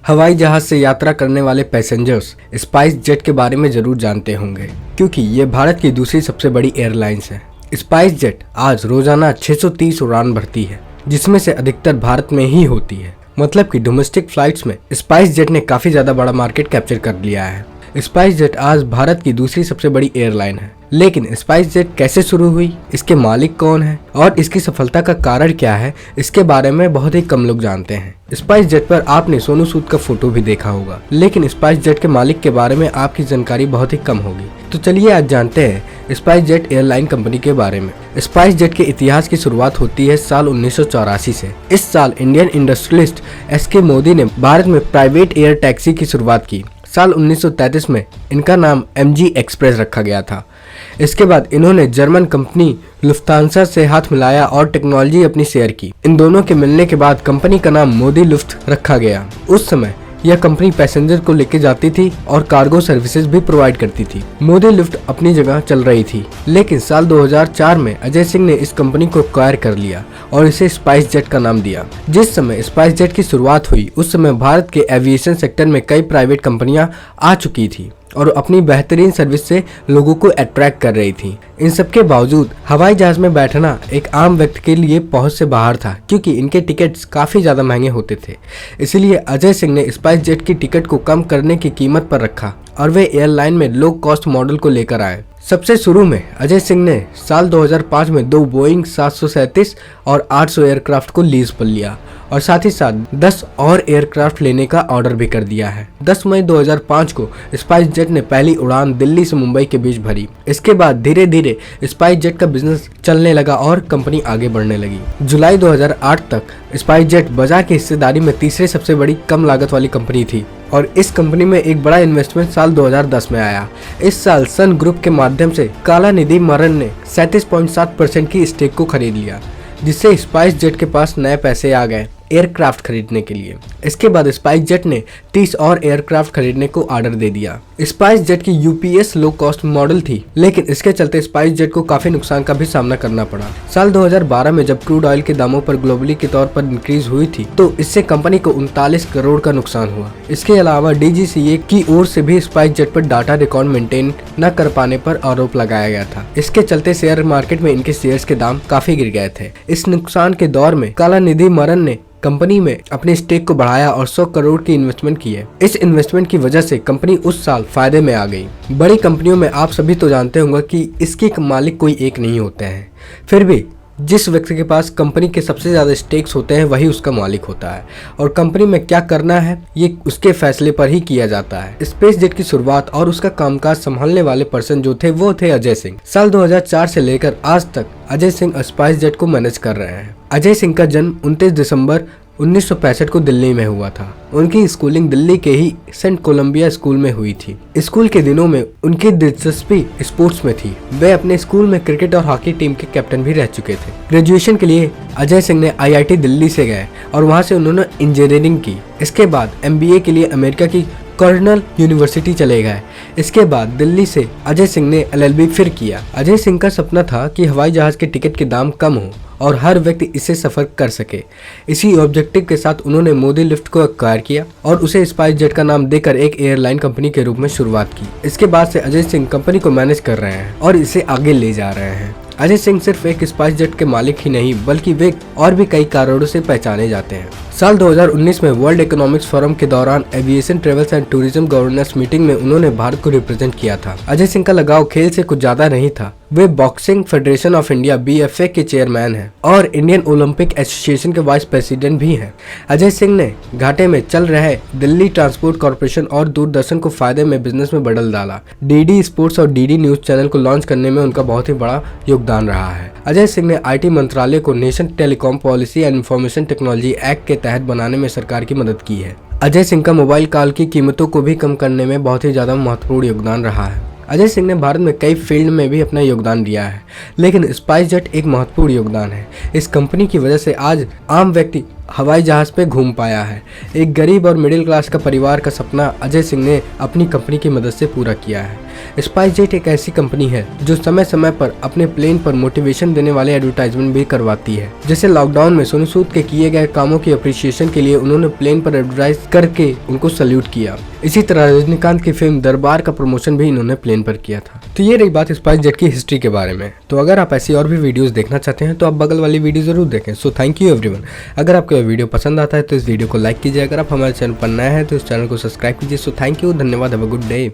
हवाई जहाज से यात्रा करने वाले पैसेंजर्स स्पाइस जेट के बारे में जरूर जानते होंगे, क्योंकि ये भारत की दूसरी सबसे बड़ी एयरलाइंस है। स्पाइस जेट आज रोजाना 630 उड़ान भरती है, जिसमें से अधिकतर भारत में ही होती है। मतलब कि डोमेस्टिक फ्लाइट्स में स्पाइस जेट ने काफी ज्यादा बड़ा मार्केट कैप्चर कर लिया है। स्पाइस जेट आज भारत की दूसरी सबसे बड़ी एयरलाइन है। लेकिन स्पाइस जेट कैसे शुरू हुई, इसके मालिक कौन है और इसकी सफलता का कारण क्या है, इसके बारे में बहुत ही कम लोग जानते हैं। स्पाइस जेट पर आपने सोनू सूद का फोटो भी देखा होगा, लेकिन स्पाइस जेट के मालिक के बारे में आपकी जानकारी बहुत ही कम होगी। तो चलिए आज जानते हैं स्पाइस जेट एयरलाइन कंपनी के बारे में। स्पाइस जेट के इतिहास की शुरुआत होती है साल 1984 से। इस साल इंडियन इंडस्ट्रियलिस्ट एस.के. मोदी ने भारत में प्राइवेट एयर टैक्सी की शुरुआत की। साल 1933 में इनका नाम MG एक्सप्रेस रखा गया था। इसके बाद इन्होंने जर्मन कंपनी लुफ्तांसा से हाथ मिलाया और टेक्नोलॉजी अपनी शेयर की। इन दोनों के मिलने के बाद कंपनी का नाम मोदी लुफ्ट रखा गया। उस समय यह कंपनी पैसेंजर को लेके जाती थी और कार्गो सर्विसेज भी प्रोवाइड करती थी। मोदी लिफ्ट अपनी जगह चल रही थी, लेकिन साल 2004 में अजय सिंह ने इस कंपनी को एक्वायर कर लिया और इसे स्पाइस जेट का नाम दिया। जिस समय स्पाइस जेट की शुरुआत हुई उस समय भारत के एविएशन सेक्टर में कई प्राइवेट कंपनियां आ चुकी थी और अपनी बेहतरीन सर्विस से लोगों को अट्रैक्ट कर रही थी। इन सब के बावजूद हवाई जहाज में बैठना एक आम व्यक्ति के लिए पहुंच से बाहर था, क्योंकि इनके टिकट्स काफ़ी ज़्यादा महंगे होते थे। इसलिए अजय सिंह ने स्पाइस जेट की टिकट को कम करने की कीमत पर रखा और वे एयरलाइन में लो कॉस्ट मॉडल को लेकर आए। सबसे शुरू में अजय सिंह ने साल 2005 में 2 बोइंग 737 और 800 एयरक्राफ्ट को लीज पर लिया और साथ ही साथ 10 और एयरक्राफ्ट लेने का ऑर्डर भी कर दिया है। 10 मई 2005 को स्पाइस जेट ने पहली उड़ान दिल्ली से मुंबई के बीच भरी। इसके बाद धीरे धीरे स्पाइस जेट का बिजनेस चलने लगा और कंपनी आगे बढ़ने लगी। जुलाई 2008 तक स्पाइस जेट बाजार की हिस्सेदारी में तीसरी सबसे बड़ी कम लागत वाली कंपनी थी और इस कंपनी में एक बड़ा इन्वेस्टमेंट साल 2010 में आया। इस साल सन ग्रुप के माध्यम से कलानिधि मारन ने 37.7% की स्टेक को खरीद लिया, जिससे स्पाइस जेट के पास नए पैसे आ गए एयरक्राफ्ट खरीदने के लिए। इसके बाद स्पाइस जेट ने 30 और एयरक्राफ्ट खरीदने को ऑर्डर दे दिया। स्पाइस जेट की UPS लो कॉस्ट मॉडल थी, लेकिन इसके चलते स्पाइस जेट को काफी नुकसान का भी सामना करना पड़ा। साल 2012 में जब क्रूड ऑयल के दामों पर ग्लोबली के तौर पर इंक्रीज हुई थी, तो इससे कंपनी को 39 करोड़ का नुकसान हुआ। इसके अलावा DGCA की ओर से भी स्पाइस जेट पर डाटा रिकॉर्ड मेंटेन न कर पाने पर आरोप लगाया गया था। इसके चलते शेयर मार्केट में इनके शेयर्स के दाम काफी गिर गए थे। इस नुकसान के दौर में कलानिधि मारन ने कंपनी में अपने स्टेक को बढ़ाया और 100 करोड़ की इन्वेस्टमेंट की है। इस इन्वेस्टमेंट की वजह से कंपनी उस साल फायदे में आ गई। बड़ी कंपनियों में आप सभी तो जानते होंगे कि इसके मालिक कोई एक नहीं होते हैं, फिर भी जिस व्यक्ति के पास कंपनी के सबसे ज्यादा स्टेक्स होते हैं वही उसका मालिक होता है और कंपनी में क्या करना है ये उसके फैसले पर ही किया जाता है। स्पाइस जेट की शुरुआत और उसका कामकाज संभालने वाले पर्सन जो थे वो थे अजय सिंह। साल 2004 से लेकर आज तक अजय सिंह स्पाइस जेट को मैनेज कर रहे हैं। अजय सिंह का जन्म 29 दिसंबर 1965 को दिल्ली में हुआ था। उनकी स्कूलिंग दिल्ली के ही सेंट कोलंबिया स्कूल में हुई थी। स्कूल के दिनों में उनकी दिलचस्पी स्पोर्ट्स में थी। वे अपने स्कूल में क्रिकेट और हॉकी टीम के कैप्टन भी रह चुके थे। ग्रेजुएशन के लिए अजय सिंह ने IIT दिल्ली से गए और वहां से उन्होंने इंजीनियरिंग की। इसके बाद MBA के लिए अमेरिका की कॉर्नेल यूनिवर्सिटी चले गए। इसके बाद दिल्ली से अजय सिंह ने LLB फिर किया। अजय सिंह का सपना था कि हवाई जहाज के टिकट के दाम कम हो और हर व्यक्ति इससे सफर कर सके। इसी ऑब्जेक्टिव के साथ उन्होंने मोदी लिफ्ट को एक्वायर किया और उसे स्पाइस जेट का नाम देकर एक एयरलाइन कंपनी के रूप में शुरुआत की। इसके बाद से अजय सिंह कंपनी को मैनेज कर रहे हैं और इसे आगे ले जा रहे हैं। अजय सिंह सिर्फ एक स्पाइस जेट के मालिक ही नहीं, बल्कि वे और भी कई कारणों से पहचाने जाते हैं। साल 2019 में वर्ल्ड इकोनॉमिक्स फोरम के दौरान aviation travels and tourism governance meeting में उन्होंने भारत को रिप्रेजेंट किया था। अजय सिंह का लगाव खेल से कुछ ज्यादा नहीं था। वे boxing federation of India BFA के चेयरमैन हैं और इंडियन ओलंपिक एसोसिएशन के वाइस प्रेसिडेंट भी हैं। अजय सिंह ने घाटे में चल रहे दिल्ली ट्रांसपोर्ट कॉर्पोरेशन और दूरदर्शन को फायदे में बिजनेस में बदल डाला। DD स्पोर्ट्स और DD न्यूज चैनल को लॉन्च करने में उनका बहुत ही बड़ा योगदान रहा है। अजय सिंह ने IT मंत्रालय को nation telecom policy and information technology act के तहत बनाने में सरकार की मदद की है। अजय सिंह का मोबाइल कॉल की कीमतों को भी कम करने में बहुत ही ज्यादा महत्वपूर्ण योगदान रहा है। अजय सिंह ने भारत में कई फील्ड में भी अपना योगदान दिया है, लेकिन स्पाइस जेट एक महत्वपूर्ण योगदान है। इस कंपनी की वजह से आज आम व्यक्ति हवाई जहाज पे घूम पाया है। एक गरीब और मिडिल क्लास का परिवार का सपना अजय सिंह ने अपनी कंपनी की मदद से पूरा किया है। स्पाइस जेट एक ऐसी कंपनी है जो समय समय पर अपने प्लेन पर मोटिवेशन देने वाले एडवर्टाइजमेंट भी करवाती है। जैसे लॉकडाउन में सोनू सूद के किए गए कामों की अप्रिसिएशन के लिए उन्होंने प्लेन पर एडवर्टाइज करके उनको सल्यूट किया। इसी तरह रजनीकांत की फिल्म दरबार का प्रमोशन भी इन्होंने प्लेन पर किया था। तो ये रही बात स्पाइस जेट की हिस्ट्री के बारे में। तो अगर आप ऐसी और भी वीडियोस देखना चाहते हैं तो आप बगल वाली वीडियो जरूर देखें। So thank you everyone. अगर आपको यह वीडियो पसंद आता है तो इस वीडियो को लाइक कीजिए। अगर आप हमारे चैनल पर नए हैं तो इस चैनल को सब्सक्राइब कीजिए। सो थैंक यू, धन्यवाद, हैव अ गुड डे।